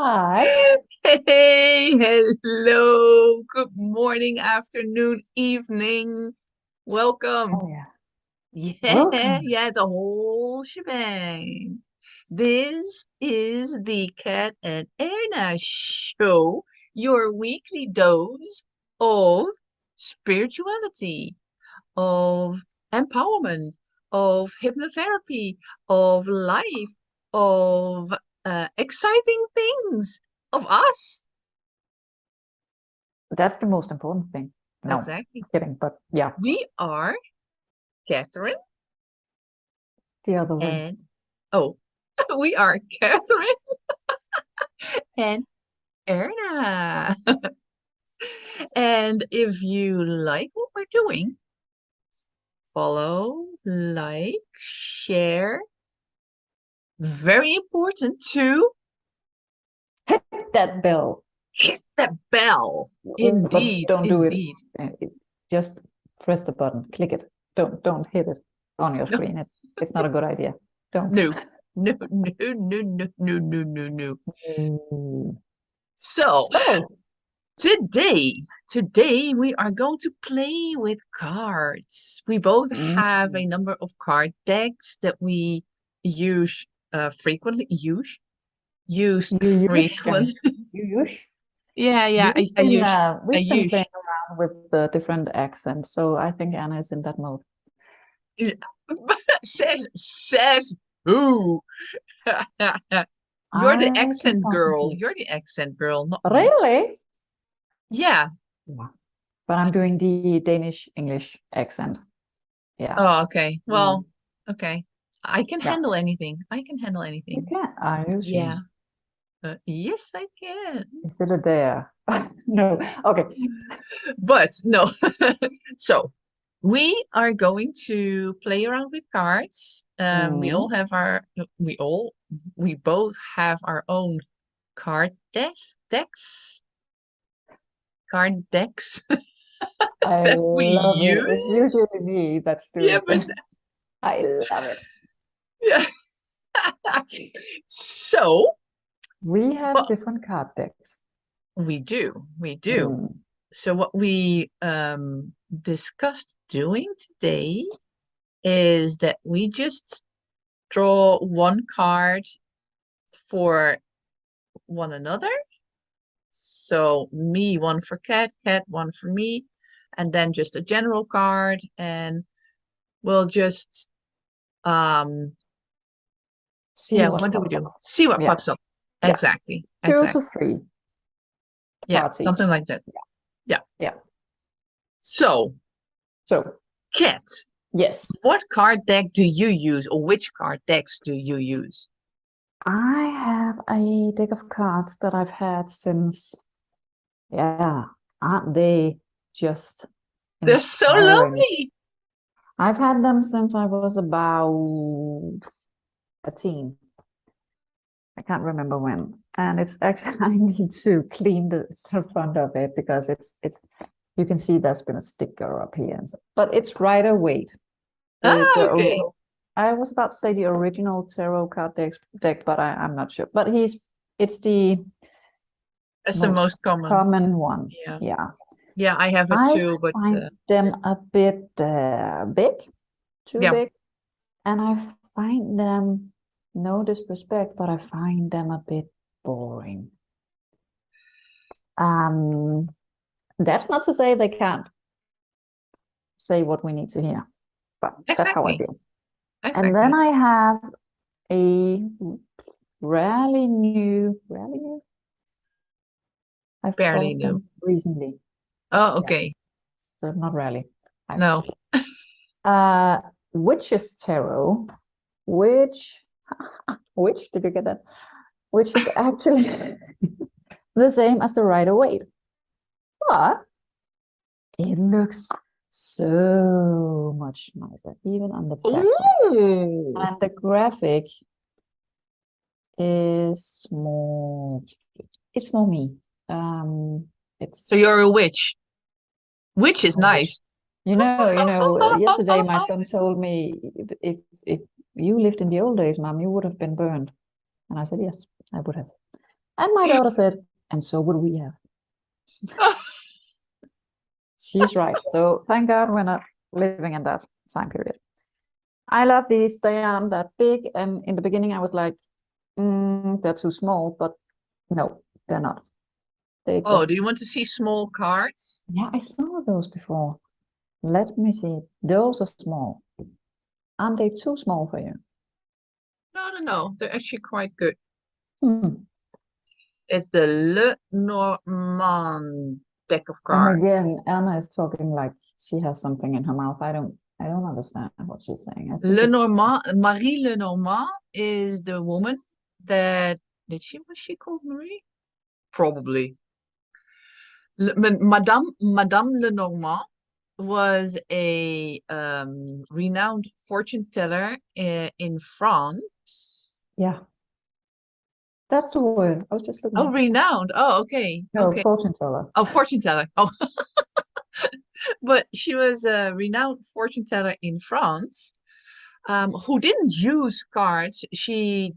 Hi. Hey, hello. Good morning, afternoon, evening. Welcome. Oh, yeah. Yeah, Welcome. yeah, the whole shebang. This is the Cat and Anna show, your weekly dose of spirituality, of empowerment, of hypnotherapy, of life, of exciting things, of us. That's the most important thing. No, Exactly. kidding. But yeah, We are Catherine the other way. and, oh, we are Catherine and Erna. And if you like what we're doing, follow, like, share. Very important to Hit that bell. hit that bell. But Indeed, don't do it. indeed. Just press the button. Click it. Don't hit it on your No, screen. It's not a good idea. Don't. no, no, no, no, no, no, no, no, no. Mm. So So, today we are going to play with cards. We both have mm, a number of card decks that we use frequently. Use you use, yeah. frequent. You use. Yeah, yeah. I use. I We've been use. playing around with the different accents, so I think Anna is in that mode. Says who? You're the I can accent girl. possibly. You're the accent girl, not me. Really? Yeah. Yeah. But I'm doing the Danish English accent. Yeah. Oh, okay. Mm. Well, okay. I can Yeah. handle anything. I can handle You anything. can. I use you. Yeah. Yes, I can. Is it a dare? No. Okay. But no. So we are going to play around with cards. We all Mm. have our we all we both have our own decks, card decks I that we love it. It's use. usually me that's Yeah, doing but it. I love it. yeah. So, We have what different card decks. we do. Mm. So what we discussed doing today is that we just draw one card for one another. So me one for Cat one for me, and then just a general card, and we'll just um See yeah, what what do we pops do? up. See what Yeah. pops up. Yeah. Exactly. Two to Exactly. three Yeah, cards something each. like that. Yeah. Yeah. So, So, Cat, yes. what card deck do you use, or which card decks do you use? I have a deck of cards that I've had since, yeah, aren't they just They're so inspiring? lovely. I've had them since I was about a teen. I can't remember when. And it's actually, I need to clean the front of it because you can see there's been a sticker up here. But it's Rider-Waite. Ah, The okay. I was about to say the original tarot card deck, but I'm not sure. But it's the That's the most most common. common one. Yeah. Yeah. Yeah, I have it I too, but find them a bit big, too yeah. big. And I find them, no disrespect, but I find them a bit boring. Um, that's not to say they can't say what we need to hear, but that's how I Exactly. feel. And then Exactly. I have a rarely new. I've Barely bought new. them recently. Oh, Yeah, okay. so not rarely. I've No. bought. Uh, Witch's Tarot, which which did you get that? Which is actually the same as the Rider-Waite, but it looks so much nicer, even on the backside. Ooh. And the graphic is more, it's more me. So It's you're a witch. Witch is I'm a witch. nice. Yesterday my son told me if you lived in the old days, Mom, you would have been burned. And I said, yes, I would have. And my daughter said, and so would we have. She's right. So thank God we're not living in that time period. I love these. They aren't that big. And in the beginning, I was like, they're too small. But no, they're not. They Oh, do just, you want to see small cards? yeah, I saw those before. Let me see. Those are small. Aren't they too small for you? No. They're actually quite good. Hmm. It's the Le Normand deck of And cards. again, Anna is talking like she has something in her mouth. I don't understand what she's saying. I think Le it's Normand, Marie Le Normand is the woman that was she called Marie? Probably. Madame Lenormand was a renowned fortune teller in France. yeah, that's the word. I was just looking Oh, at renowned. Oh, okay. no Okay. fortune teller. Oh, fortune teller. Oh, but she was a renowned fortune teller in France, who didn't use cards. She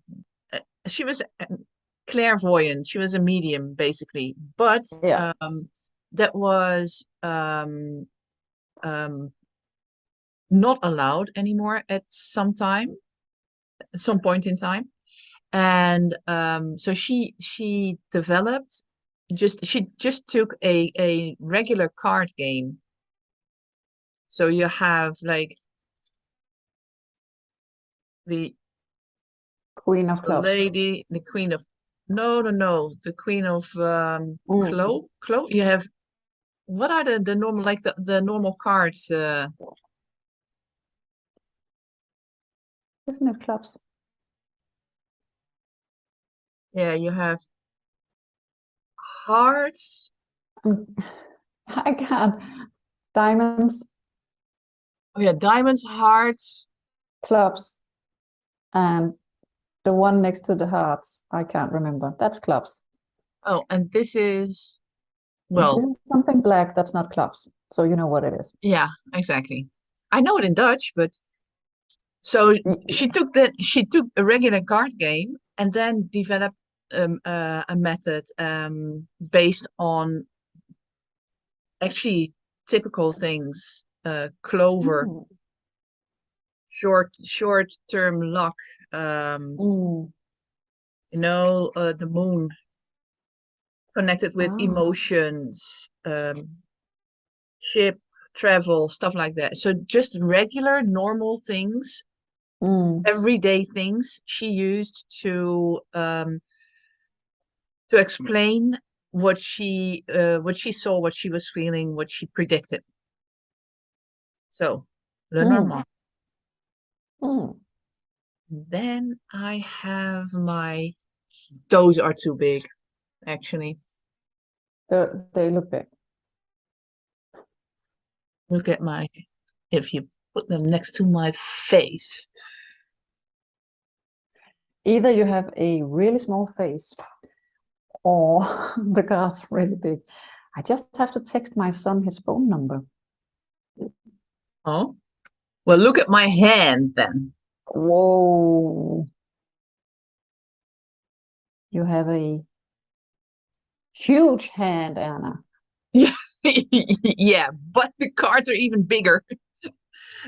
was clairvoyant. She was a medium, basically. But Yeah. that was um, not allowed anymore at some point in time. And so she developed she just took a regular card game. So you have like the Queen of clubs. lady, the queen of no, the queen of Mm. clo. You have what are the normal like the normal cards? Isn't it clubs? Yeah, you have hearts. Mm. I can't. Diamonds, Oh yeah, diamonds, hearts. clubs, and the one next to the hearts. I can't remember. That's clubs. Oh, and this is And this well, is something black that's not clubs. So you know what it is. yeah, exactly. I know it in Dutch, but so Y- she took a regular card game and then developed a method based on actually typical things, clover, Mm. short term luck, um, Mm. the moon connected with Ah. emotions, ship travel, stuff like that. So just regular, normal things, Mm. everyday things she used to explain what she saw, what she was feeling, what she predicted. So Mm. Lenormand. Mm. Then I have my those are too big, actually. They look big. Look at my if you put them next to my face. Either you have a really small face or the cards are really big. I just have to text my son his phone number. Oh, well, look at my hand then. Whoa. You have a huge hand, Anna. Yeah, yeah, but the cards are even bigger.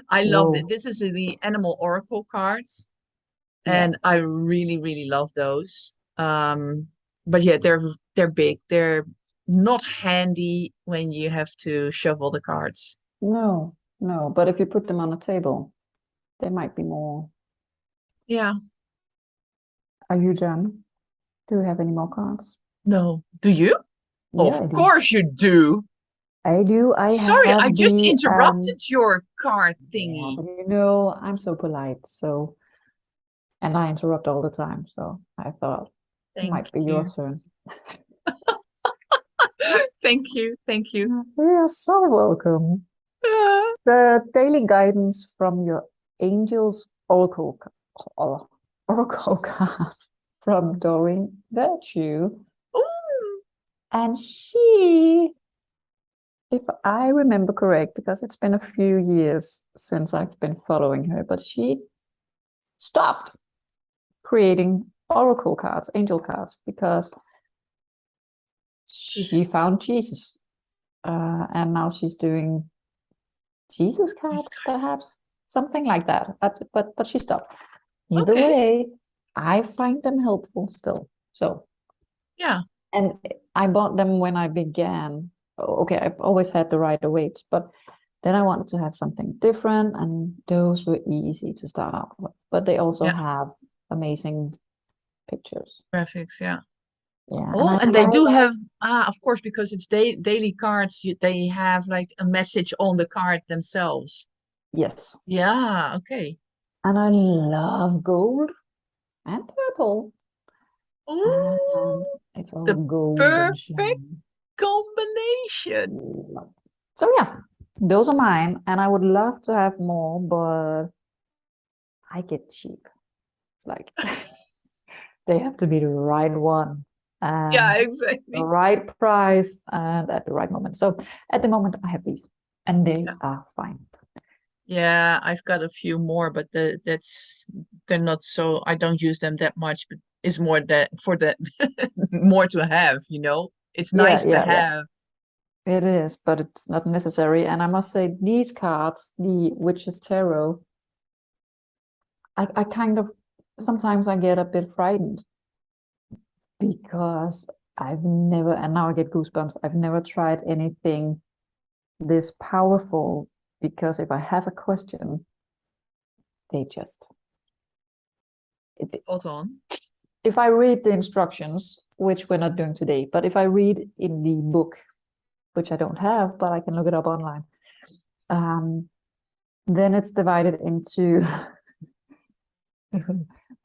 I love it. Whoa. This is the animal oracle cards, Yeah. and I really, really love those. But yeah, they're big. They're not handy when you have to shuffle the cards. No, no. But if you put them on a table, they might be more. Yeah, Are you done? Do you have any more cards? no. Do you? Yeah, Of I do. course you do. I do. I Sorry, I have just the interrupted your card yeah, thingy. but I'm so polite, so and I interrupt all the time, so I thought it Thank might be your you. turn. Thank you. Thank you. You're so welcome. The daily guidance from your angels oracle card from Doreen Virtue. Ooh. And she, if I remember correct, because it's been a few years since I've been following her, but she stopped creating oracle cards, angel cards, because She found Jesus, and now she's doing Jesus cards, perhaps something like that. But she stopped. Either Okay. way, I find them helpful still. So Yeah. and I bought them when I began. Okay, I've always had the Rider-Waite, but then I wanted to have something different, and those were easy to start out with. But they also Yeah. have amazing pictures. Graphics. Yeah. Yeah, and Oh, I and they like, do have, of course, because it's daily cards, they have like a message on the card themselves. yes, Yeah, okay. and I love gold and purple, and Oh, it's all the golden perfect shine. combination. So yeah, those are mine, and I would love to have more, but I get cheap. It's like they have to be the right one Yeah, and the exactly. right price and at the right moment. So at the moment, I have these, and they Yeah. are fine. Yeah, I've got a few more, but they're not so, I don't use them that much, but it's more that for the more to have, you know. It's Yeah, nice to yeah, yeah. have. It is, but it's not necessary. And I must say, these cards, the Witch's Tarot, I kind of sometimes I get a bit frightened because I've never, and now I get goosebumps, I've never tried anything this powerful, because if I have a question, they just, Spot on. if I read the instructions, which we're not doing today, but if I read in the book, which I don't have, but I can look it up online, then it's divided into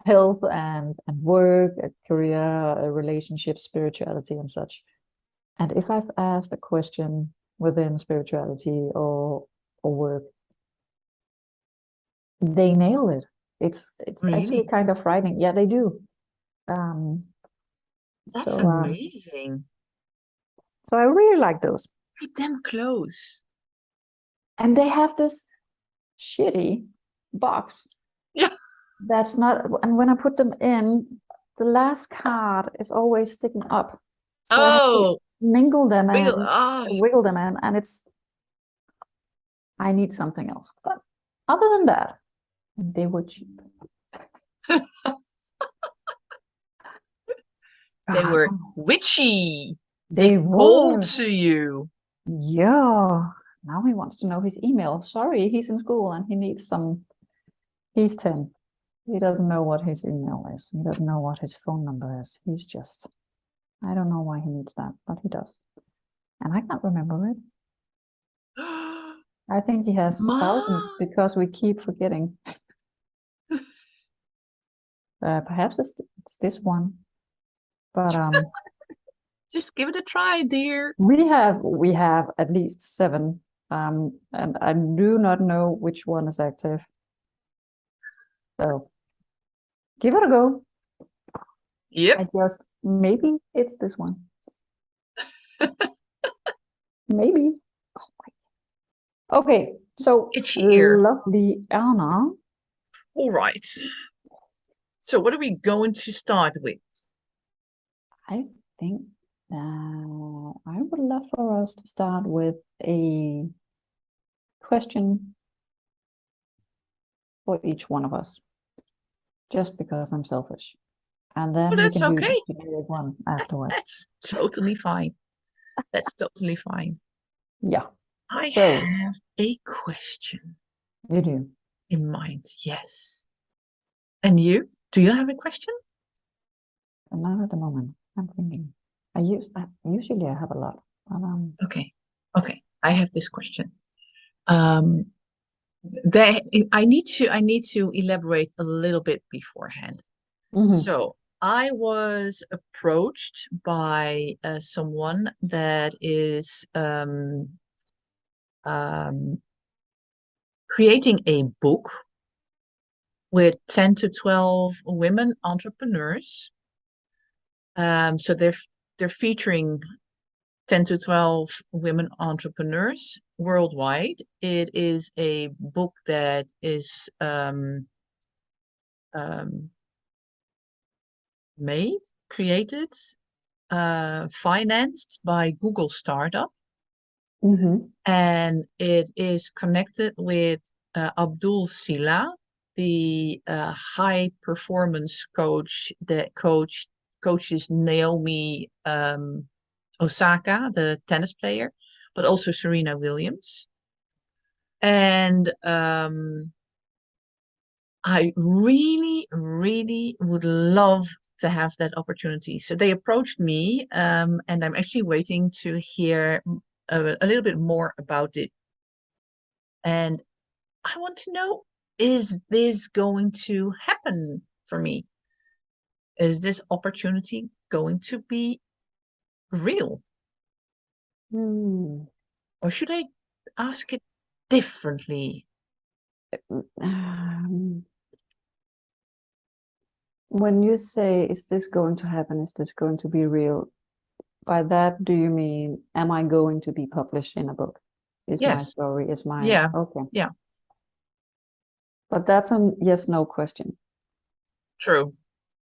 health and work, a career, a relationship, spirituality, and such. And if I've asked a question within spirituality or work, they nail it. It's actually Really? kind of frightening. Yeah, they do. Um, That's so amazing. so I really like those. Keep them close. And they have this shitty box Yeah. that's not, and when I put them in, the last card is always sticking up. So I have to Oh, mingle them wiggle. in, Oh, wiggle them in, and I need something else. But other than that, they were cheap. they Ah, were witchy. They they called were. to you. Yeah. Now he wants to know his email. Sorry, he's in school and he needs some. He's 10. He doesn't know what his email is. He doesn't know what his phone number is. He's just, I don't know why he needs that, but he does. And I can't remember it. I think he has thousands Mom, because we keep forgetting. Perhaps it's this one, but just give it a try, dear. we have at least 7, and I do not know which one is active. So give it a go. Yep. I just maybe it's this one. Maybe. Okay, so Itchy ear. lovely Anna. All right. So what are we going to start with? I think I would love for us to start with a question for each one of us, just because I'm selfish. And Oh, then we that's can do okay. the generic one afterwards. That's totally fine. That's totally fine. Yeah. I So have a question you do. in mind. Yes. And you? Do you have a question? And not at the moment. I'm thinking. Usually I have a lot. But, Okay. Okay. I have this question. Um, that I need to elaborate a little bit beforehand. mhm. So I was approached by someone that is um, creating a book with 10 to 12 women entrepreneurs. So they're featuring 10 to 12 women entrepreneurs worldwide. It is a book that is um, made, created financed by Google startup, Mm-hmm. and it is connected with Abdul Sila, the high performance coach that coaches Naomi Osaka, the tennis player, but also Serena Williams. And I really, really would love to have that opportunity. So they approached me, and I'm actually waiting to hear a little bit more about it. And I want to know, is this going to happen for me? Is this opportunity going to be real? Hmm. Or should I ask it differently? Um, when you say, is this going to happen? Is this going to be real? By that, do you mean, am I going to be published in a book? Is my Yes. story, is my, Yeah. okay. Yeah. But that's a yes, no question. True.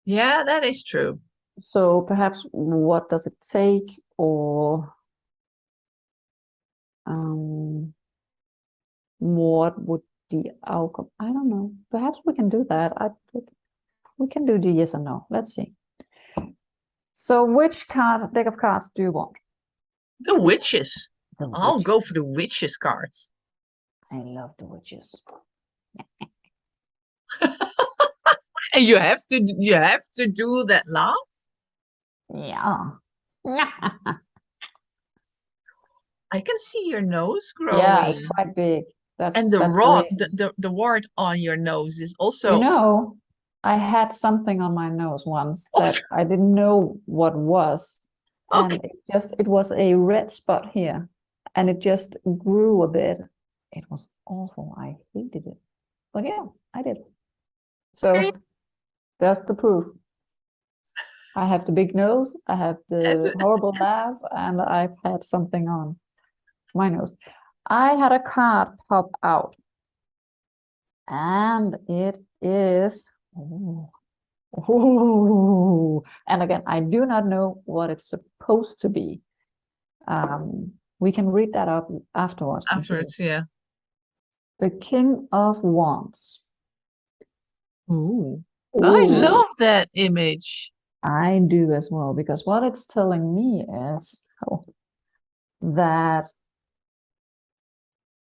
Yeah, that is true. So perhaps what does it take, or what would the outcome? I don't know. Perhaps we can do that. We can do the yes or no. Let's see. So which deck of cards do you want? The witches. The I'll go for witches. the witches cards. I love the witches. And you have to do that laugh. Yeah. I can see your nose Yeah, it's growing. quite big. And the That's the rod, reason. the wart on your nose is You also know, I had something on my nose once oh, that I didn't know what was, okay. and it was a red spot here, and it just grew a bit. It was awful. I hated it. But yeah, I did. Okay. So that's the proof. I have the big nose, I have the horrible laugh, and I've had something on my nose. I had a card pop out, and it is. Ooh. And again, I do not know what it's supposed to be. We can read that up afterwards and see. Afterwards, yeah. The King of Wands. Ooh. I Ooh, love that image. I do as well, because what it's telling me is that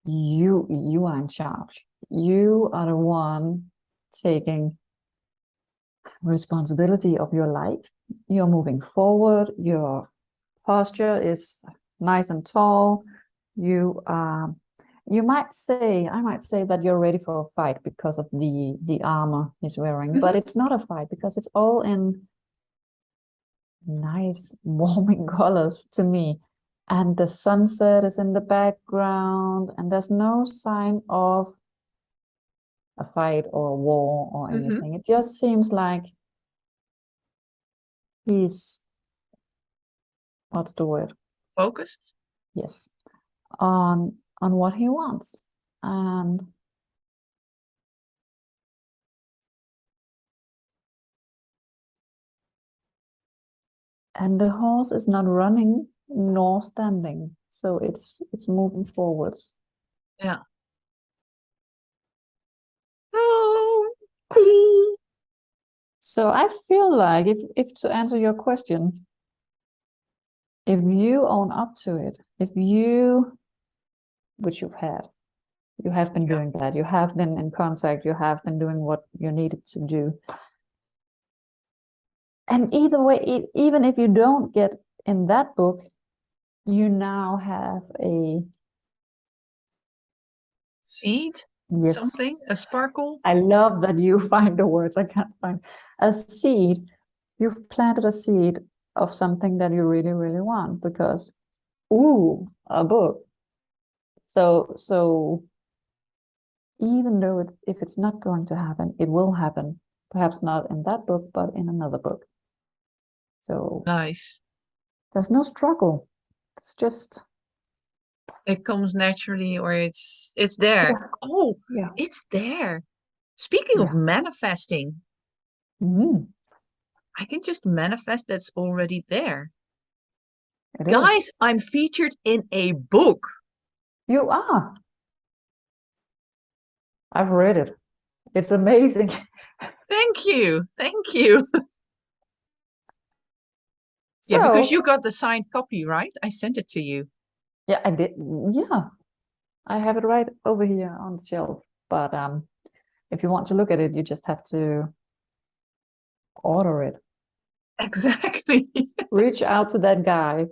you are in charge. You are the one taking responsibility of your life. You're moving forward. Your posture is nice and tall. You might say, I might say that you're ready for a fight because of the armor he's wearing, but it's not a fight because it's all in nice warming colors to me. And the sunset is in the background, and there's no sign of a fight or a war or anything. It just seems like he's, what's the word? Focused. Yes, on what he wants. And the horse is not running nor standing, so it's moving forwards. Yeah. Oh, cool. So I feel like if to answer your question, if you own up to it, which you have been doing that, you have been in contact, you have been doing what you needed to do. And either way, even if you don't get in that book, you now have a Seed? yes. Something? A sparkle? I love that you find the words I can't find. A seed. You've planted a seed of something that you really, really want, because ooh, a book. So even though if it's not going to happen, it will happen. Perhaps not in that book, but in another book. So Nice. there's no struggle. It's just It comes naturally, or it's there. yeah, Oh, yeah. it's there. Speaking of Yeah. manifesting, Mm. I can just manifest that's already there. It Guys, is. I'm featured in a book. You are. I've read it. It's amazing. Thank you. Thank you. Yeah, because So, you got the signed copy, right? I sent it to you. yeah, I did. Yeah, I have it right over here on the shelf. But if you want to look at it, you just have to order it. Exactly. Reach out to that guy,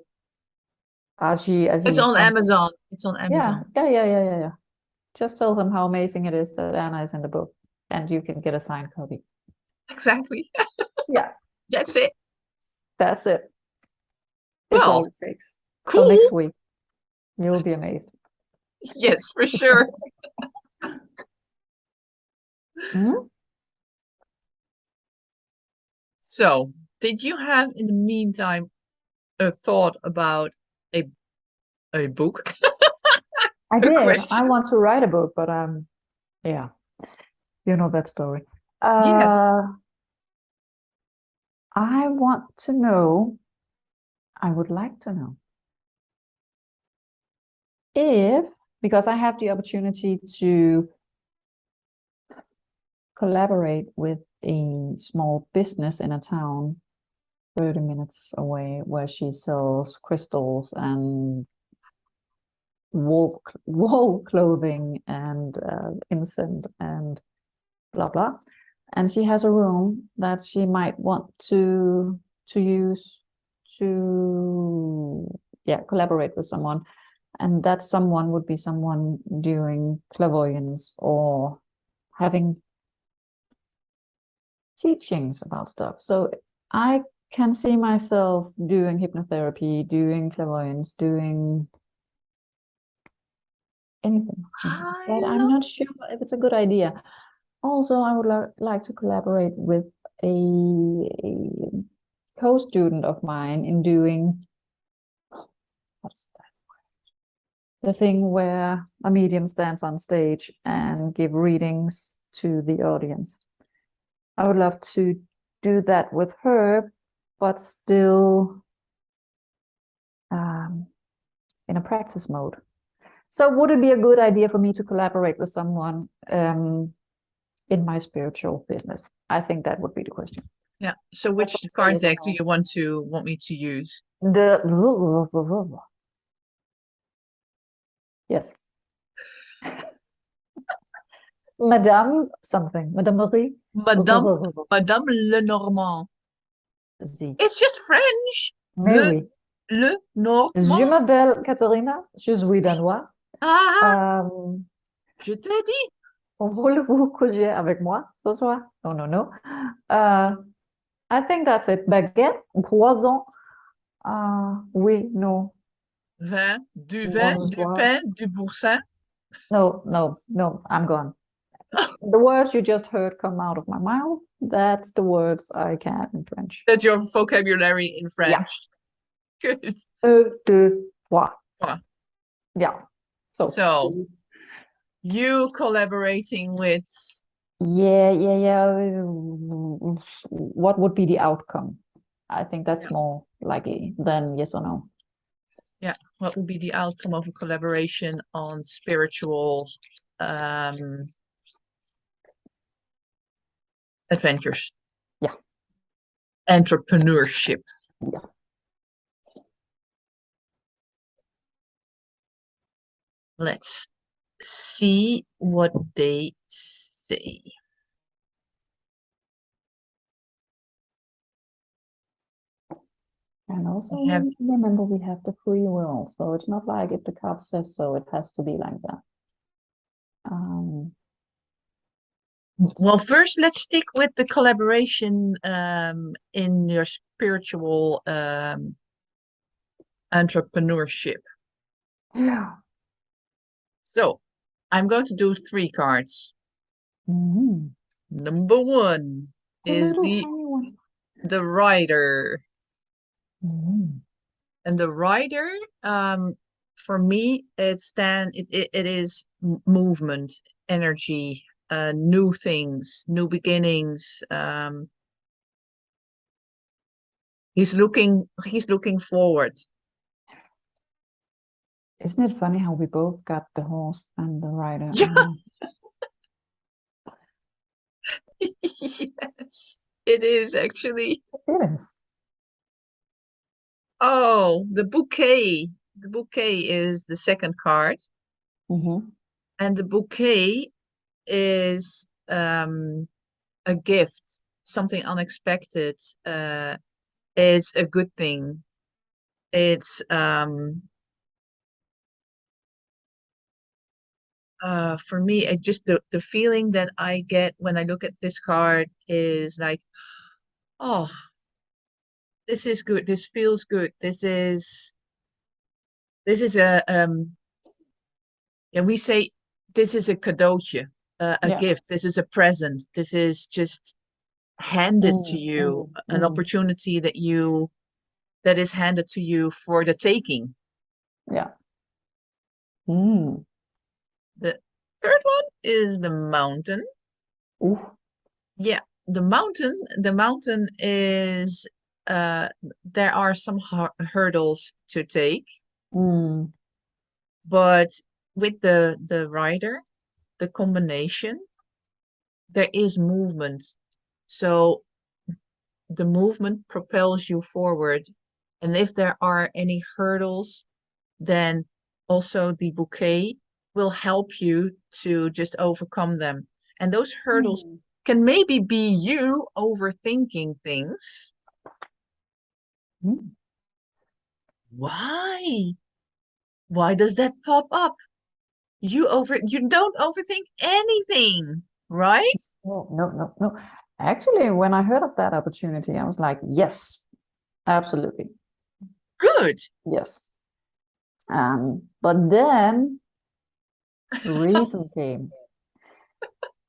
It's Aji on something. Amazon. It's on Yeah, Amazon. yeah. Just tell them how amazing it is that Anna is in the book, and you can get a signed copy. Exactly. Yeah, That's it. that's it. It's all Well, it takes. So next cool. week, you'll be amazed. Yes, for sure. Mhm. So, did you have in the meantime a thought about a a book? I A did. I question? want to write a book, but yeah, you know that story. Yes. I want to know, I would like to know if, because I have the opportunity to collaborate with a small business in a town 30 minutes away where she sells crystals and wall clothing and incense and blah blah. And she has a room that she might want to use to collaborate with someone, and that someone would be someone doing clairvoyance or having teachings about stuff. So I can see myself doing hypnotherapy, doing clairvoyance, doing anything. I But I'm love not sure if it's a good idea. Also, I would like to collaborate with a co-student of mine in doing what's that? The thing where a medium stands on stage and give readings to the audience. I would love to do that with her, but still um, in a practice mode. So would it be a good idea for me to collaborate with someone in my spiritual business? I think that would be the question. Yeah. So Just which want to say card yes or deck do no. you want me to use? The yes, Madame something, Madame Marie. Madame Lenormand. Z. It's just French. Mais oui. Je Lenormand. m'appelle Katharina, je suis danois. Ah, Euh, je t'ai dit. voulez-vous coucher avec moi ce soir? Non, non, non. Uh, I think that's it. Baguette, croissant. Oui, non. Vin, du Bonsoir. pain, du boursin. No, no, no, I'm gone. The words you just heard come out of my mouth, that's the words I can in French. That's your vocabulary in Yeah. French. Good. Un, deux, trois. Voilà. Yeah. So, you collaborating with, yeah. What would be the outcome? I think that's yeah, more likely than yes or no. yeah, what would be the outcome of a collaboration on spiritual adventures, Yeah, entrepreneurship? yeah. Let's see what they say. And also We have remember we have the free will, so it's not like if the card says so, it has to be like that. Well, first let's stick with the collaboration in your spiritual entrepreneurship. Yeah. So I'm going to do 3 cards. Mhm. Number 1 A is little tiny one. the rider. Mhm. And the rider, for me, it is movement, energy, new things, new beginnings, He's looking forward. Isn't it funny how we both got the horse and the rider? Yeah. Yes, it is actually. It is. Oh, the bouquet. The bouquet is the second card, Mm-hmm. and the bouquet is a gift, something unexpected. It's a good thing. It's for me, it just the feeling that I get when I look at this card is like, oh, this is good. This feels good. This is a yeah, we say this is a cadeautje, a Yeah. gift. This is a present. This is just handed to you, an opportunity that is handed to you for the taking. Yeah. Mm. The third one is the mountain. Ooh. Yeah, the mountain is there are some hurdles to take, Mm. but with the rider, the combination, there is movement. So the movement propels you forward. And if there are any hurdles, then also the bouquet will help you to just overcome them. And those hurdles Mm. can maybe be you overthinking things. Mm. Why? Why does that pop up? You don't overthink anything, right? No, no, no, no. Actually, when I heard of that opportunity, I was like, yes, absolutely. Good. Yes. But then reason came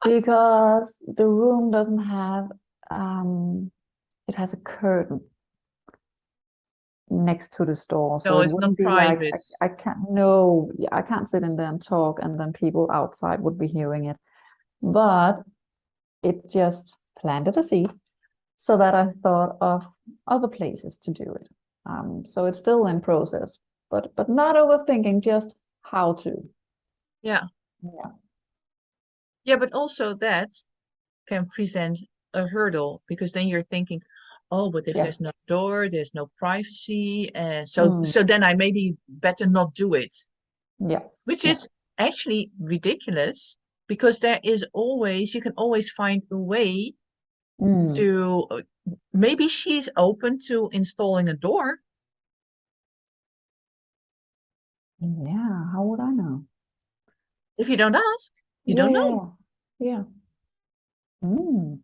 because the room doesn't have it has a curtain next to the store, so So it it's not wouldn't be like private. I can't no, I can't sit in there and talk, and then people outside would be hearing it. But it just planted a seed so that I thought of other places to do it. So it's still in process, but not overthinking, just how to. Yeah. Yeah, Yeah, but also that can present a hurdle because then you're thinking, oh, but if yeah, there's no door, there's no privacy, and so mm, so then I maybe better not do it, yeah, which yeah, is actually ridiculous because you can always find a way mm, to maybe she's open to installing a door. yeah. How would I know? If you don't ask, you Yeah, don't yeah, know, yeah, yeah. Mm,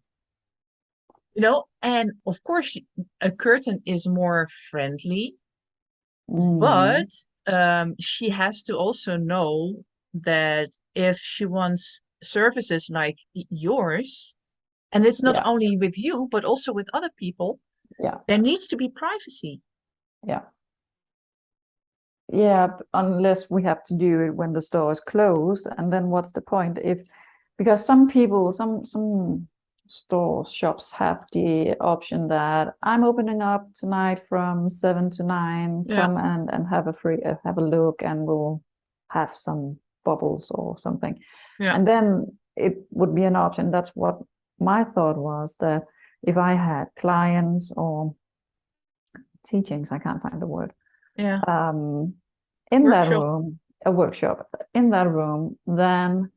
and of course a curtain is more friendly. mm, But she has to also know that if she wants services like yours, and it's not yeah, only with you, but also with other people, yeah, there needs to be privacy. yeah. Yeah, unless we have to do it when the store is closed, and then what's the point if because some people, some stores, shops have the option that I'm opening up tonight from 7 to 9. Yeah, Come and have a free have a look, and we'll have some bubbles or something. yeah, And then it would be an option. That's what my thought was, that if I had clients or teachings, I can't find the word, yeah. um, in that Workshop. room, a workshop in that room, then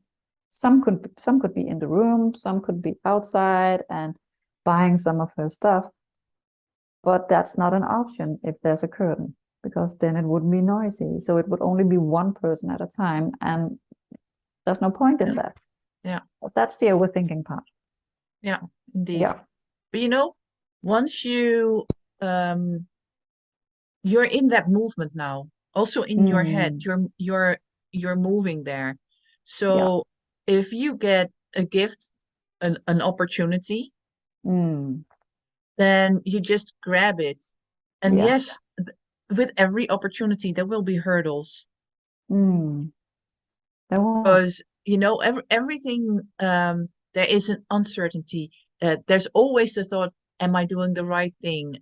some could be in the room, some could be outside and buying some of her stuff. But that's not an option if there's a curtain, because then it would be noisy. So it would only be one person at a time, and there's no point in Yeah, that. yeah, But that's the overthinking part. yeah, indeed. Yeah. But once um you're in that movement now, also in your head, Mm, you're moving there. yeah. So if you get a gift, an opportunity, Mm, then you just grab it. And yeah. yes, with every opportunity, there will be hurdles Mm, there will. because everything there is an uncertainty. There's always the thought, am I doing the right thing?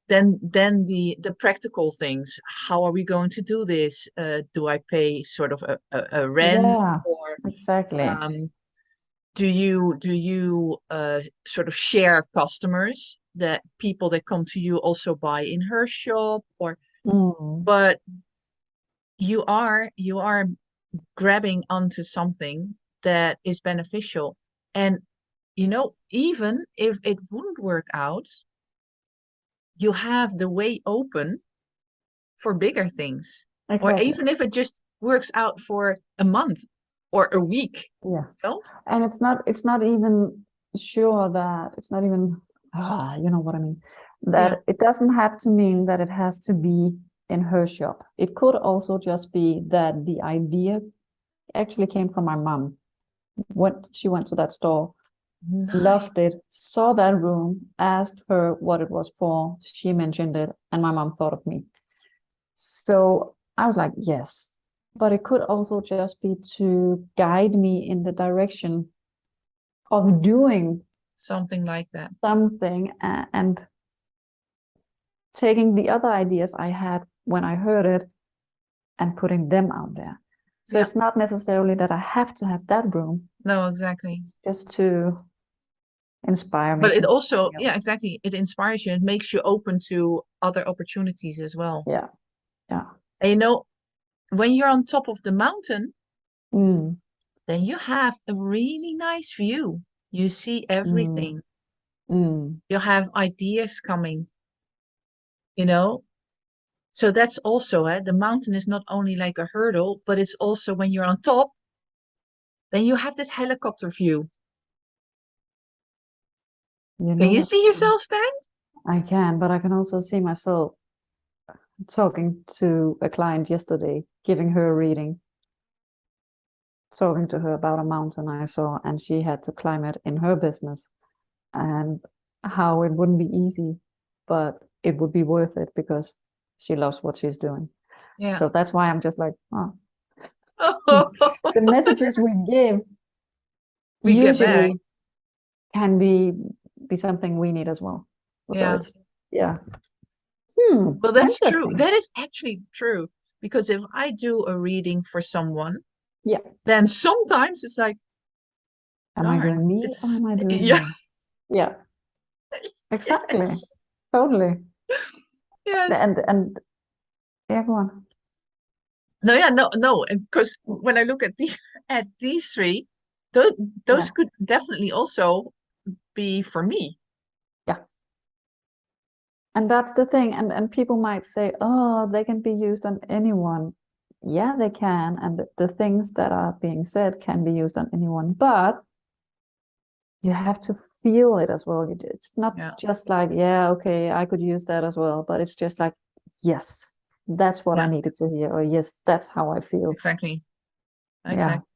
then the practical things. How are we going to do this? Do I pay sort of a rent, Yeah, or exactly. do you sort of share customers, that people that come to you also buy in her shop, or Mm, but you are grabbing onto something that is beneficial. And even if it wouldn't work out, you have the way open for bigger things. Or exactly. even if it just works out for a month or a week, Yeah. you know? And it's not even sure that it's not even you know what I mean. Yeah, That it doesn't have to mean that it has to be in her shop. It could also just be that the idea actually came from my mom. When she went to that store, nice. loved it, saw that room, asked her what it was for. She mentioned it, and my mom thought of me. So I was like, yes. But it could also just be to guide me in the direction of doing Something like that. something and taking the other ideas I had when I heard it and putting them out there. So Yeah, it's not necessarily that I have to have that room, no, exactly. just to inspire me But to it do also, something else. yeah, exactly. It inspires you. It makes you open to other opportunities as well. Yeah, yeah. And when you're on top of the mountain, Mm, then you have a really nice view. You see mm, everything. mm. You have ideas coming, you know? So that's also, the mountain is not only like a hurdle, but it's also when you're on top, then you have this helicopter view. You Can know you that's see true. yourself stand? I can, but I can also see myself talking to a client yesterday, giving her a reading, talking to her about a mountain I saw, and she had to climb it in her business, and how it wouldn't be easy, but it would be worth it because she loves what she's doing. Yeah. So that's why I'm just like, oh, the messages we give We get back. usually can be something we need as well. So Yeah. it's yeah. Well, that's true. Interesting. That is actually true. Because if I do a reading for someone, Yeah. then sometimes it's like, Am I darn, doing me or it's, am I doing yeah, her? Yeah, exactly. yes, Totally. yes. And yeah, go on. No, yeah, no, no. Because when I look at these three, those Yeah. those could definitely also be for me. Yeah. And that's the thing. And people might say, oh, they can be used on anyone. Yeah, they can. And the things that are being said can be used on anyone, but you have to feel it as well. It's not Yeah, just like, yeah, okay, I could use that as well, but it's just like, yes, that's what I yeah, needed to hear, or yes, that's how I feel. exactly, Yeah. exactly.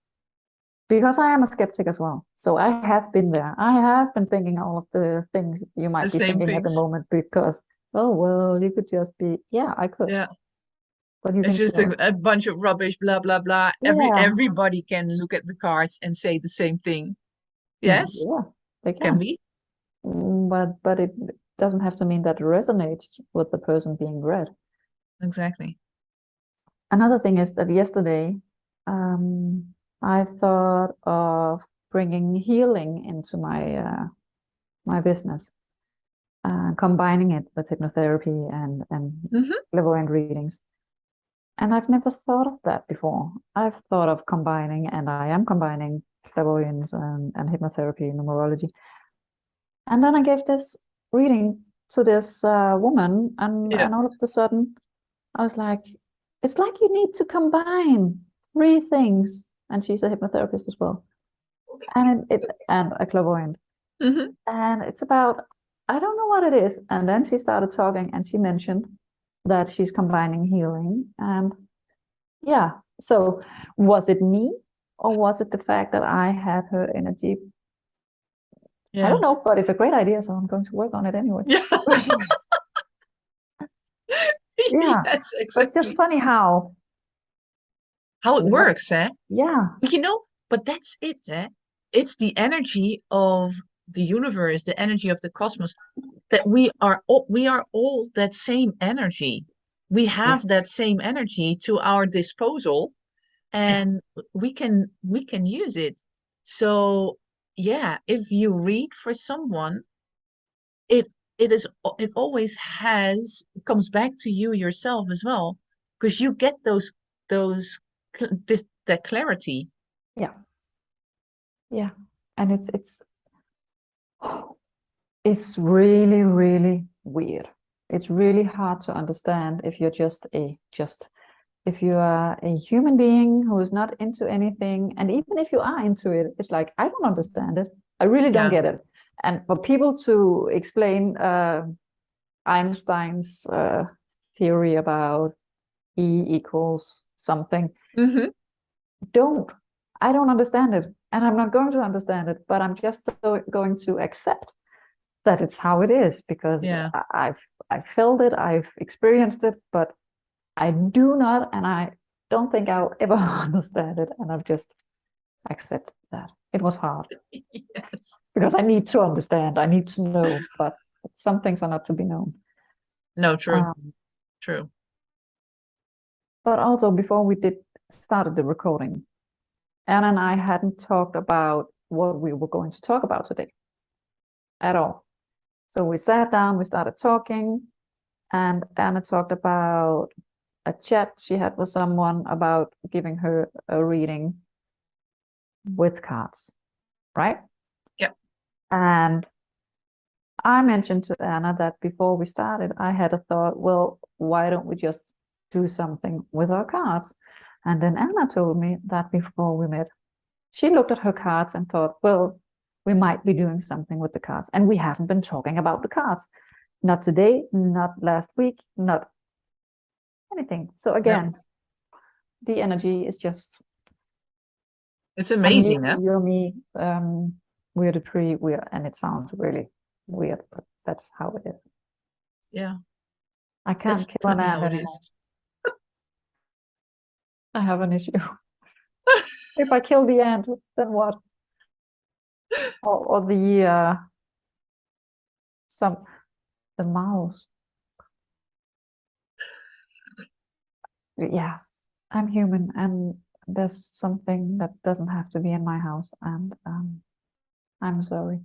Because I am a skeptic as well. So I have been there. I have been thinking all of the things you The might be same thinking at the things. moment because, oh, well, you could just be, yeah, I could, Yeah, but you it's can just feel a bunch of rubbish, blah blah blah. it. Yeah. Everybody can look at the cards and say the same thing. Yes, Yeah, they can can. we? But it doesn't have to mean that it resonates with the person being read. Exactly. Another thing is that yesterday, I thought of bringing healing into my business, combining it with hypnotherapy and Hmm. clairvoyant readings. And I've never thought of that before. I've thought of combining, and I am combining clairvoyance and hypnotherapy, numerology. And then I gave this reading to this woman, Yeah. and all of a sudden, I was like, it's like you need to combine three things. And she's a hypnotherapist as well. And a clairvoyant. Hmm. And it's about, I don't know what it is. And then she started talking and she mentioned that she's combining healing. And yeah, so was it me or was it the fact that I had her energy? I Yeah. don't know, but it's a great idea, so I'm going to work on it anyway. Yeah. Yeah, Yes, but it's just exactly. funny how How it you have, works, eh? yeah, But that's it, eh? It's the energy of the universe, the energy of the cosmos. that we are all that same energy. We have that same energy to our disposal, and we can use it. So yeah, if you read for someone, it it always comes back to you yourself as well, because you get that clarity. Yeah. Yeah. And it's really, really weird. It's really hard to understand if you're if you are a human being who is not into anything, and even if you are into it, it's like, I don't understand it. I really don't Yeah. get it. And for people to explain Einstein's theory about E equals something, Hmm. I don't understand it, and I'm not going to understand it, but I'm just going to accept that it's how it is, because Yeah. I've felt it, I've experienced it, but I do not, and I don't think I'll ever understand it, and I've just accepted that. It was hard Yes. because I need to understand, I need to know, but some things are not to be known. No, true. Um, True. but also, before we started the recording, Anna and I hadn't talked about what we were going to talk about today at all. So we sat down, we started talking, and Anna talked about a chat she had with someone about giving her a reading with cards, right? Yep. And I mentioned to Anna that before we started, I had a thought, well, why don't we just do something with our cards? And then Anna told me that before we met, she looked at her cards and thought, well, we might be doing something with the cards. And we haven't been talking about the cards. Not today, not last week, not anything. So again, the energy is just, It's I'm amazing, huh? you, you're me, we're the tree, and it sounds really weird, but that's how it is. Yeah. I That's can't kill an definitely ant how it anymore. is. I have an issue. If I kill the ant, then what? Or some the mouse. Yeah, I'm human, and there's something that doesn't have to be in my house, and I'm sorry,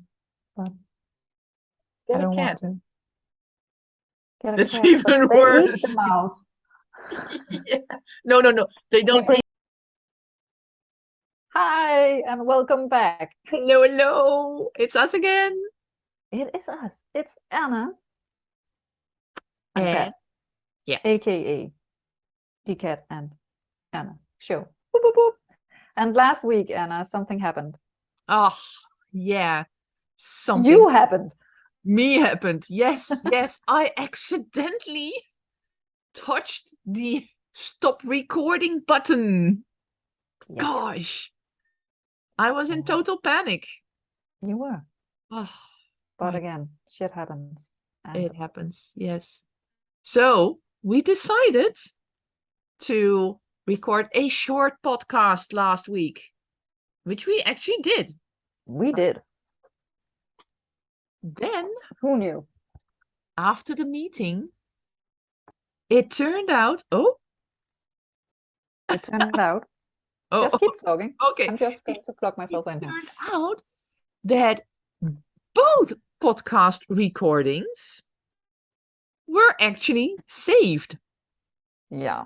but I Get a don't cat. want to get a That's cat. But even they eat the worse. mouse. Yeah. No, no, no. They They don't bring. eat. Hi, and welcome back. Hello, hello. It's us again. It is us. It's Anna and And Pat, yeah. aka the Cat and Anna show. Boop, boop, boop. And last week, Anna, something happened. Oh, yeah. Something You happened. me happened. Yes, yes. I accidentally touched the stop recording button. Yeah, Gosh, I was in so total panic. you were. Oh, But my, again, shit happens. And it happens. Yes. So we decided to record a short podcast last week, which we actually did. we did. Then, Who knew? after the meeting, it turned out, oh, It turned out, oh, just keep talking. okay. I'm just It, going to plug it myself in here. turned out that both podcast recordings were actually saved. Yeah.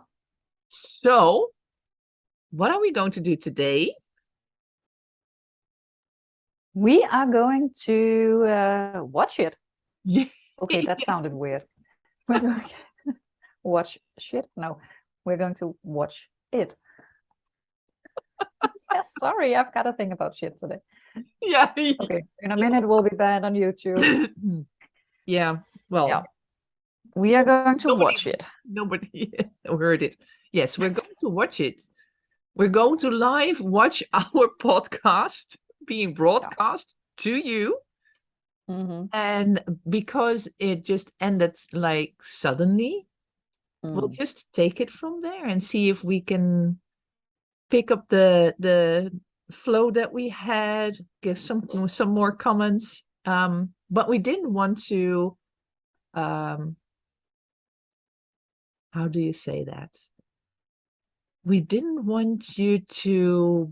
So, what are we going to do today? We are going to watch it. Yeah. Okay, that sounded weird. We're going to watch shit? No, we're going to watch it. Yes, sorry, I've got a thing about shit today. Yeah. Okay, in a minute we'll be banned on YouTube. Yeah. Well, Yeah, we are going to nobody, watch it. nobody heard it. Yes, we're going to watch it. We're going to live watch our podcast being broadcast to you. Mm-hmm. And because it just ended like suddenly, we'll just take it from there and see if we can pick up the flow that we had, give some more comments. But we didn't want to how do you say that? We didn't want to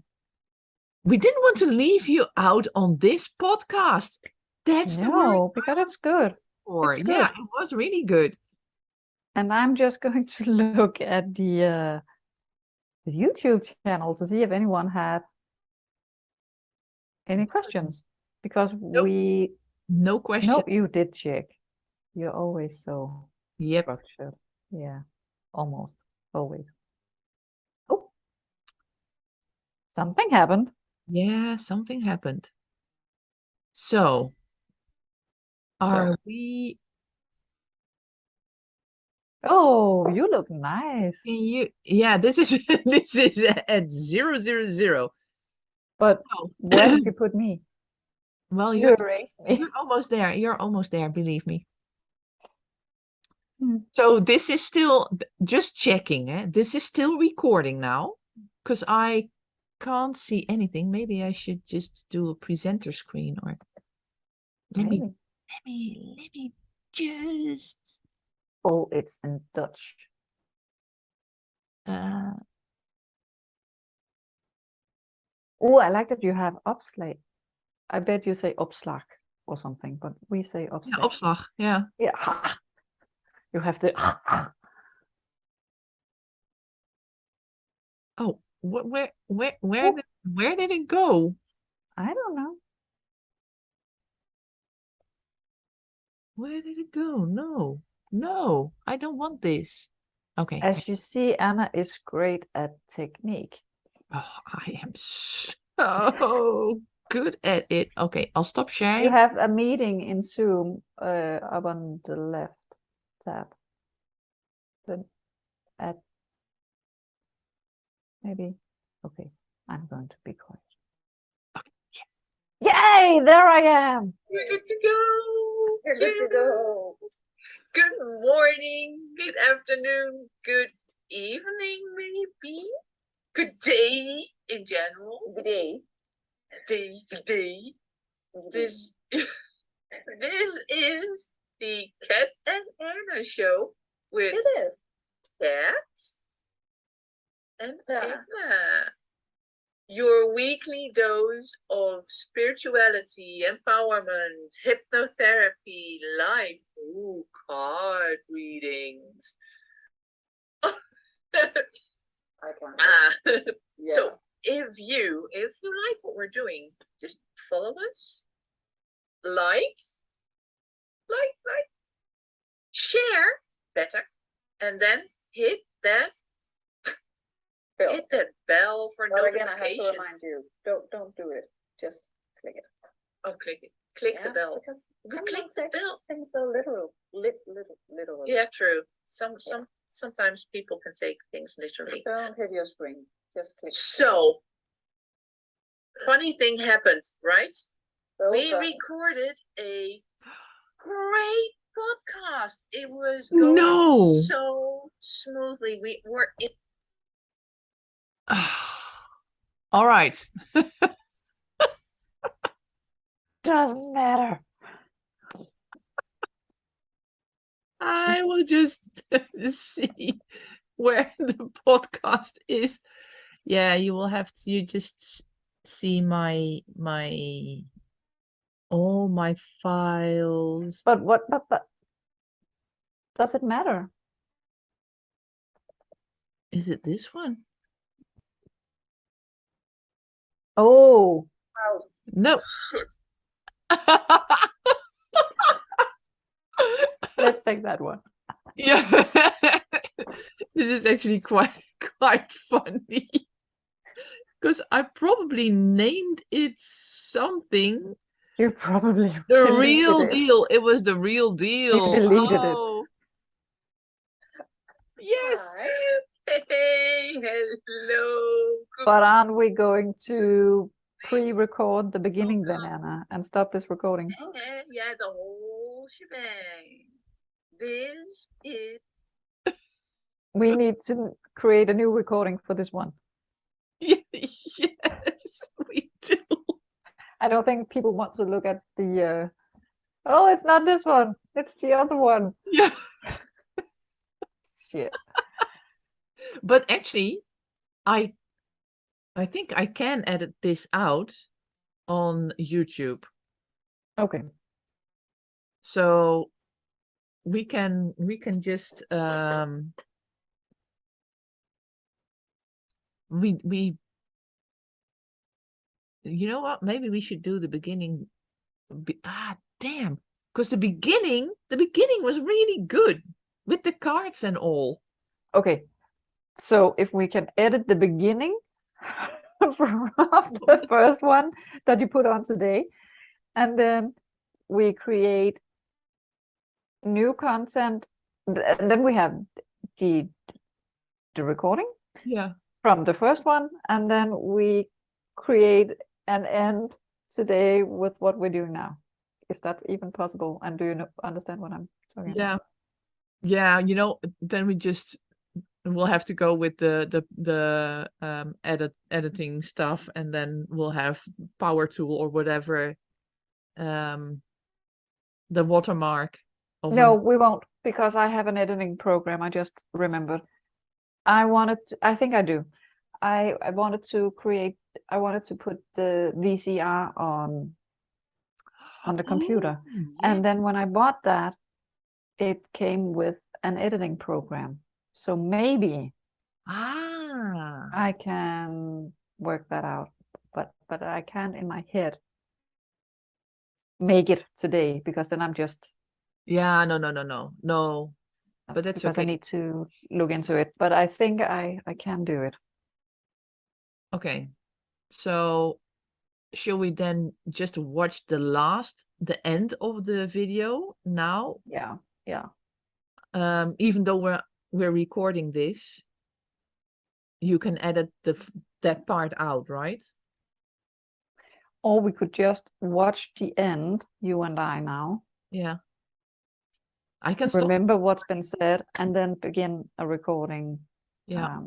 leave you out on this podcast. That's the word. No, because it's good. Or It's yeah, good. it was really good. And I'm just going to look at the YouTube channel to see if anyone had any questions. Because we No question. Nope, you did check. You're always so Yep. structured. Yeah, almost always. Oh, something happened. Yeah, something happened. So, are we? Oh, you look nice. Can you? Yeah, this is this is at 000. But So, where did you put me? well, You erased me. you're almost there. You're almost there. Believe me. Hmm. So this is still just checking. This is still recording now, because I can't see anything. Maybe I should just do a presenter screen, or let Maybe. me just. Oh, it's in Dutch. Oh, I like that you have opslag. I bet you say opslag or something, but we say Yeah, opslag. opslag. Yeah. Yeah. You have to. Oh, where Oh. where did it go? I don't know. Where did it go? No, I don't want this. Okay. As you see, Anna is great at technique. Oh, I am so good at it. Okay, I'll stop sharing. You have a meeting in Zoom up on the left tab. Then at maybe. Okay, I'm going to be quiet. Okay, Yay! There I am. we're good to go. You're good to go. Good morning, good afternoon, good evening, maybe. Good day in general. Good day. Good day. This this is the Kat and Anna show with It is. Kat and Yeah. Anna. Your weekly dose of spirituality, empowerment, hypnotherapy, life, card readings. I can't. So if you like what we're doing, just follow us, like, share, better, and then hit that bell for But notifications. again, I have to remind you, don't do it. Just click it. Oh, click it. Click the bell. Because Click the bell. things so literal. Yeah, true. Sometimes people can take things literally. Don't hit your screen. Just click. So, funny thing happened, right? We funny. recorded a great podcast. It was going so smoothly. We were in. All right. Doesn't matter. I will just see where the podcast is. Yeah, you will have to. You just see all my files. But does it matter? Is it this one? Oh. No. Let's take that one. Yeah. This is actually quite funny. Because I probably named it something. You probably The real deal. It was the real deal. You deleted it. Yes. Hi. Hey, hello. But aren't we going to pre-record the beginning then, Anna, and stop this recording? Yeah, the whole shebang. This is. We need to create a new recording for this one. Yes, we do. I don't think people want to look at the Oh, it's not this one. It's the other one. Yeah. Shit. But actually, I think I can edit this out on YouTube. Okay. So we can just we you know what? Maybe we should do the beginning. Damn. Because the beginning was really good with the cards and all. Okay. So if we can edit the beginning from the first one that you put on today, and then we create new content, then we have the recording Yeah. from the first one, and then we create an end today with what we're doing now. Is that even possible? And do you understand what I'm talking about? Yeah, then we'll have to go with the editing stuff, and then we'll have Power Tool or whatever, the watermark of No, we won't, because I have an editing program. I just remembered. I think I do. I wanted to put the VCR on the computer. Oh, And then when I bought that, it came with an editing program. So maybe I can work that out, but I can't in my head make it today, because then I'm just yeah, no, but that's because I okay. need to look into it. But I think I can do it. Okay, so shall we then just watch the end of the video now? Yeah. Even though we're recording this, you can edit that part out, right? Or we could just watch the end, you and I now. Yeah. I can stop. Remember what's been said, and then begin a recording. Yeah.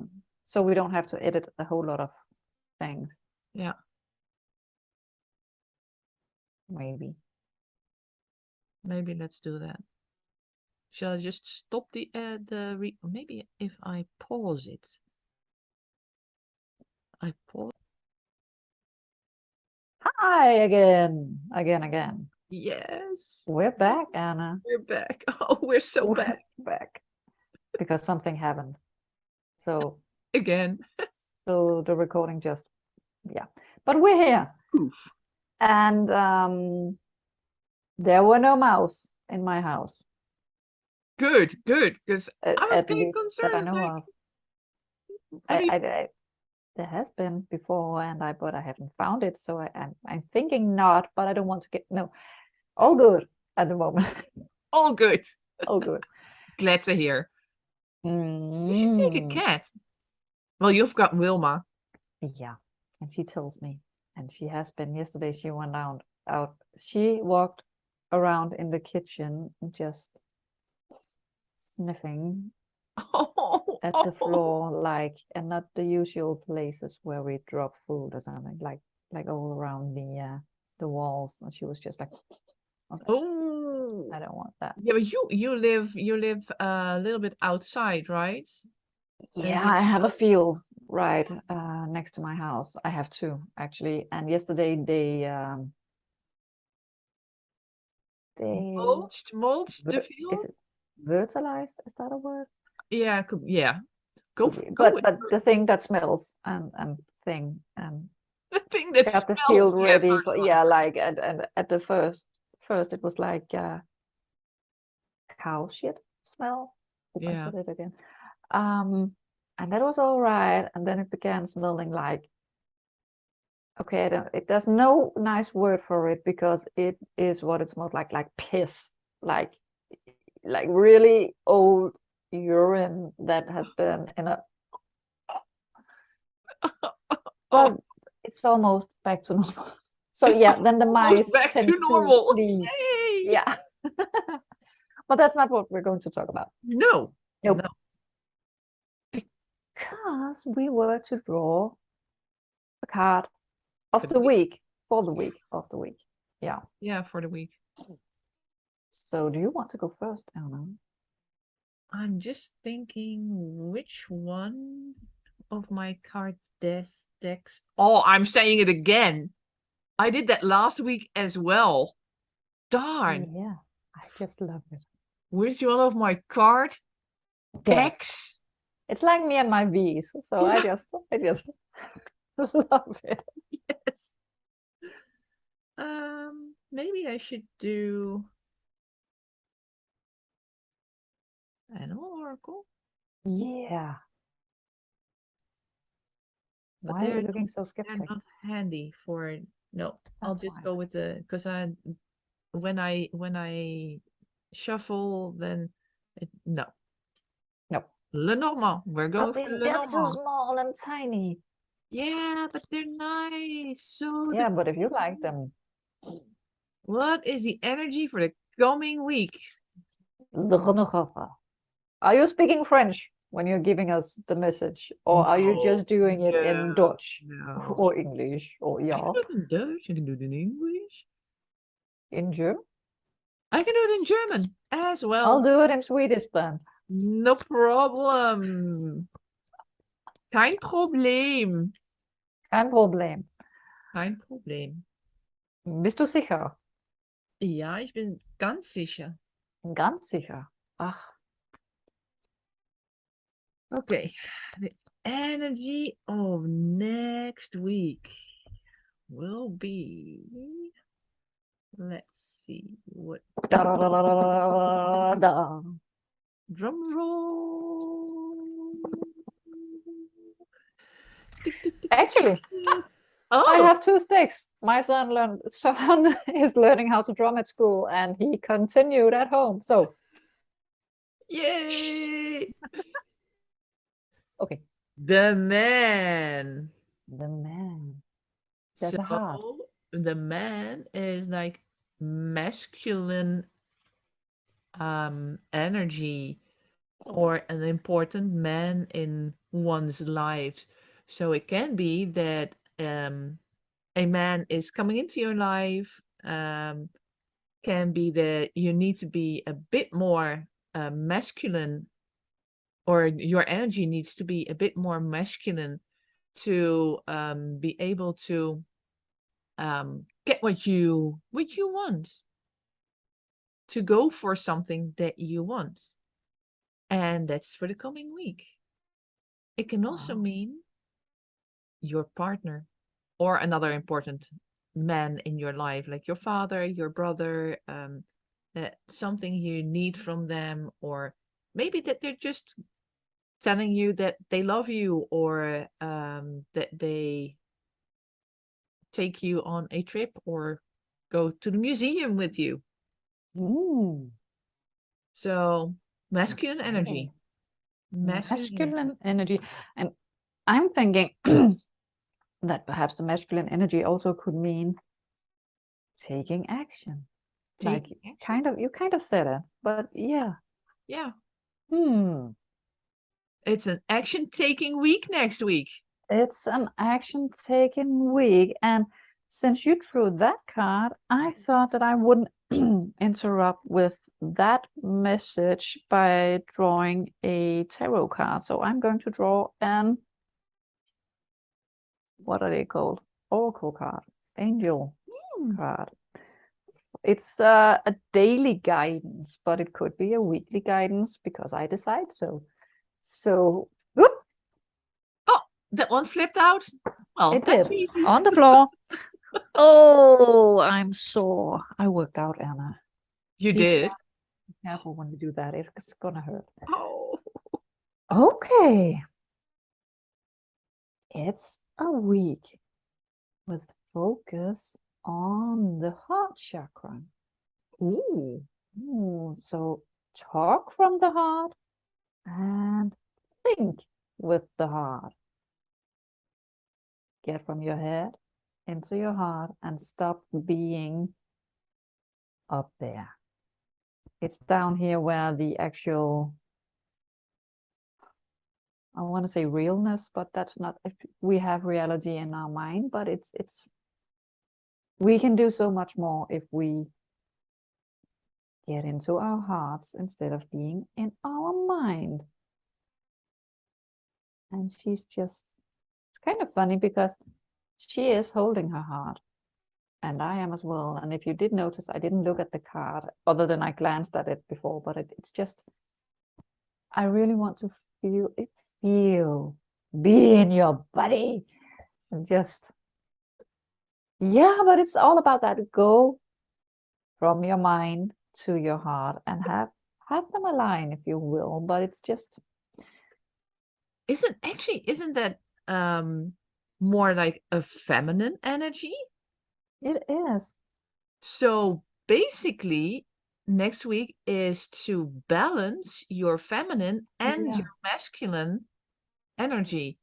So we don't have to edit a whole lot of things. Yeah. Maybe. Maybe let's do that. Shall I just stop maybe if I pause it. I pause. Hi again. Yes. We're back, Anna. We're back. Oh, we're so We're back. back. Because something happened. So Again. so the recording just, yeah. But we're here. Oof. And there were no mouse in my house. Good, because I was At getting least that I concerned. know Like, of. I mean, There has been before, but I haven't found it. So I'm thinking not, but I don't want to get no. All good at the moment. all good. All good. Glad to hear. You should take a cat. Well, you've got Wilma. Yeah, and she tells me, and she has been. Yesterday, she went out. She walked around in the kitchen, just sniffing at the floor, like, and not the usual places where we drop food or something, like all around the walls. And she was just like, I was like, Oh, I don't want that. yeah, but you live a little bit outside, right? Yeah, I have a field right next to my house. I have two actually, and yesterday they mulched the is field. it fertilized? Is that a word? Yeah, go with But the thing that smells and thing and the thing that got the smells. field Yeah, ready. But yeah, like and at the first it was like cow shit smell. Oh, I yeah. said it again. And that was all right, and then it began smelling like, okay, there's no nice word for it, because it is what it smelled like piss, like really old urine that has been in a. But it's almost back to normal. So It's yeah, then the almost mice back tend to to normal. leave. Hey! Yeah. But that's not what we're going to talk about. No. Nope. Because we were to draw a card of the week, for the week of the week. Yeah. Yeah, for the week. So do you want to go first, Anna? I'm just thinking which one of my card decks. Oh, I'm saying it again. I did that last week as well. Darn. Yeah, I just love it. Which one of my card decks? It's like me and my V's. So Yeah. I just love it. Yes. Maybe I should do Animal Oracle. Yeah. But Why are you looking so they're skeptic? not handy for no. I'll That's just fine. go with the because when I shuffle then no. No. Lenormand. We're going for They're so Lenormand. small and tiny. Yeah, but they're nice. So Yeah, but if you like them, what is the energy for the coming week? are you speaking French when you're giving us the message, or are you just doing it in Dutch No. or English or I can yeah, do it in Dutch. I can do it in English. in German? I can do it in German as I'll well. do it in Swedish then. No problem. Kein Problem. Kein Problem. Kein Problem. Bist du sicher? Ja, ich bin ganz sicher. Ganz sicher. Ach, Okay. The energy of next week will be. Let's see what da, da, da, da, da, da, da. drum roll. Actually, I Oh, have 2 sticks. My son is learning how to drum at school, and he continued at home. So, yay! okay, The man. the man. There's a heart. So the man is like masculine energy or an important man in one's life. So it can be that a man is coming into your life, can be that you need to be a bit more masculine, or your energy needs to be a bit more masculine to be able to get what you want, to go for something that you want. And that's for the coming week. It can also Wow. mean your partner or another important man in your life, like your father, your brother, something you need from them, or maybe that they're just telling you that they love you, or that they take you on a trip or go to the museum with you. Mm, So masculine exciting. energy. Masculine energy. Masculine energy. And I'm thinking that perhaps the masculine energy also could mean taking action. Like Taking action. you kind of said it, but yeah. Yeah. Hmm. It's an action taking week next week. It's an action taking week. And since you drew that card, I thought that I wouldn't interrupt with that message by drawing a tarot card. So I'm going to draw an, what are they called? Oracle card, angel card. It's a daily guidance, but it could be a weekly guidance because I decide so. So, whoop, Oh, that one flipped out. Well, it that's did easy. on the floor. Oh, I'm sore. I worked out, Anna. You Be did. careful when you do that. It's gonna hurt. Oh. Okay. It's a week with focus on the heart chakra. Ooh. Ooh, so talk from the heart and think with the heart. Get from your head into your heart and stop being up there. It's down here where the actual, I want to say realness, but that's not, if we have reality in our mind, but it's we can do so much more if we get into our hearts instead of being in our mind. And she's just, it's kind of funny because she is holding her heart. And I am as well. And if you did notice, I didn't look at the card other than I glanced at it before, but it's just, I really want to feel it, be in your body. And just, yeah, but it's all about that. Go from your mind to your heart and have them align, if you will. But it's just, isn't that more like a feminine energy? it is. So basically, next week is to balance your feminine and Yeah. your masculine energy.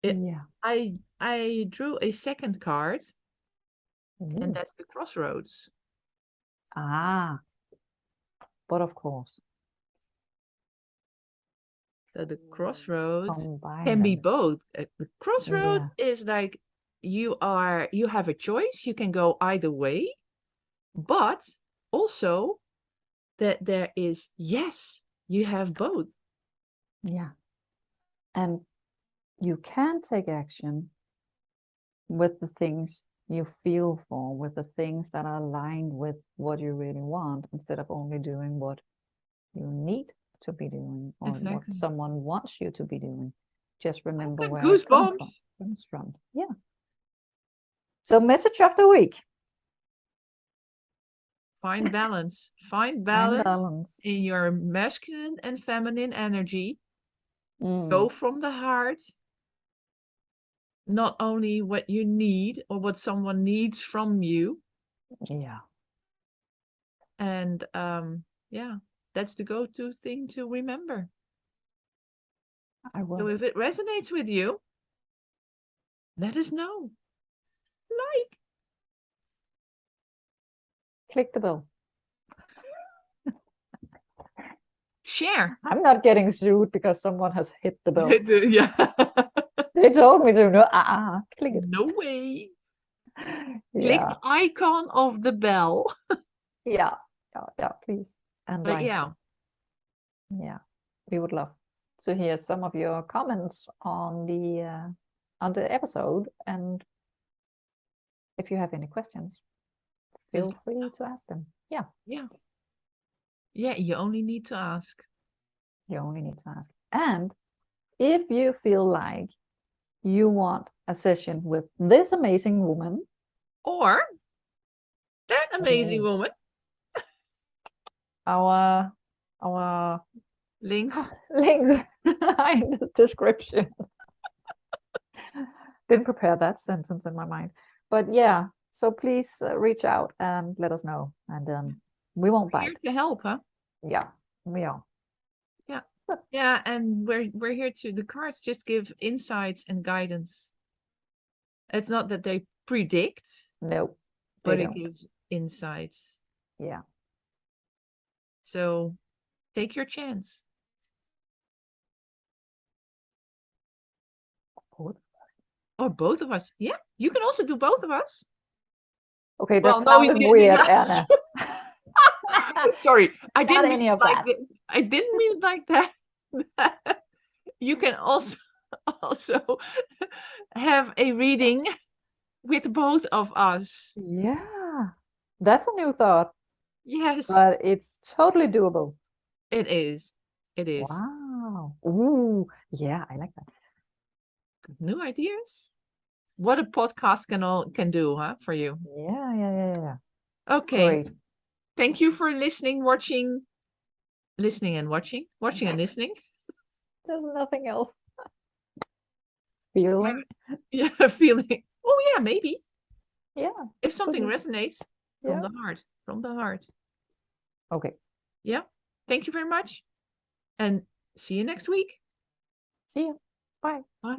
Yeah. I drew a second card, and Ooh. that's the crossroads. Ah, but of course, So the crossroads combine can be them. both. The crossroads Yeah. is like you have a choice. You can go either way, but also that there is, yes, you have both. Yeah. And you can take action with the things you feel for, with the things that are aligned with what you really want, instead of only doing what you need to be doing or what Exactly. someone wants you to be doing. Just remember Got where it goosebumps. comes from. Yeah. So message of the week. Find balance. Find Find balance balance. in your masculine and feminine energy. Mm. Go from the heart. Not only what you need or what someone needs from you. Yeah. And yeah, that's the go-to thing to remember. I So will. if it resonates with you, let us know. Like. Click the bell. Share. I'm not getting sued because someone has hit the bell. Yeah. They told me to. No, click it. No way. Click Yeah. the icon of the bell. Yeah. Yeah, please. And But like, yeah, yeah, we would love to hear some of your comments on the episode. And if you have any questions, feel just free to ask them. Yeah, yeah. Yeah, you only need to ask. you only need to ask. And if you feel like you want a session with this amazing woman, Or that amazing oh, woman. our Links. links in the description. Didn't prepare that sentence in my mind, but yeah. So please reach out and let us know, and we won't We're here bite. to help, huh? Yeah, we are. Yeah. Yeah, and we're here to, the cards just give insights and guidance. It's not that they predict, Nope, they but it don't. gives insights. Yeah. So take your chance. Both. Or both of us. Yeah, you can also do both of us. Okay, that Well, no, sounded weird, Anna. Sorry, I didn't Not mean any it of like that. that. I didn't mean it like that. You can also have a reading with both of us. Yeah, that's a new thought, Yes, but it's totally doable. it is. It is. Wow. Ooh, yeah, I like that. New ideas. What a podcast can do, huh, for you. Yeah. Okay. Great. Thank you for listening, watching and watching and listening. There's nothing else. Feeling. Yeah, feeling. Oh yeah, maybe. Yeah. If something Okay. resonates from Yeah. the heart, from the heart. Okay. Yeah. Thank you very much. And see you next week. See you. Bye. Bye.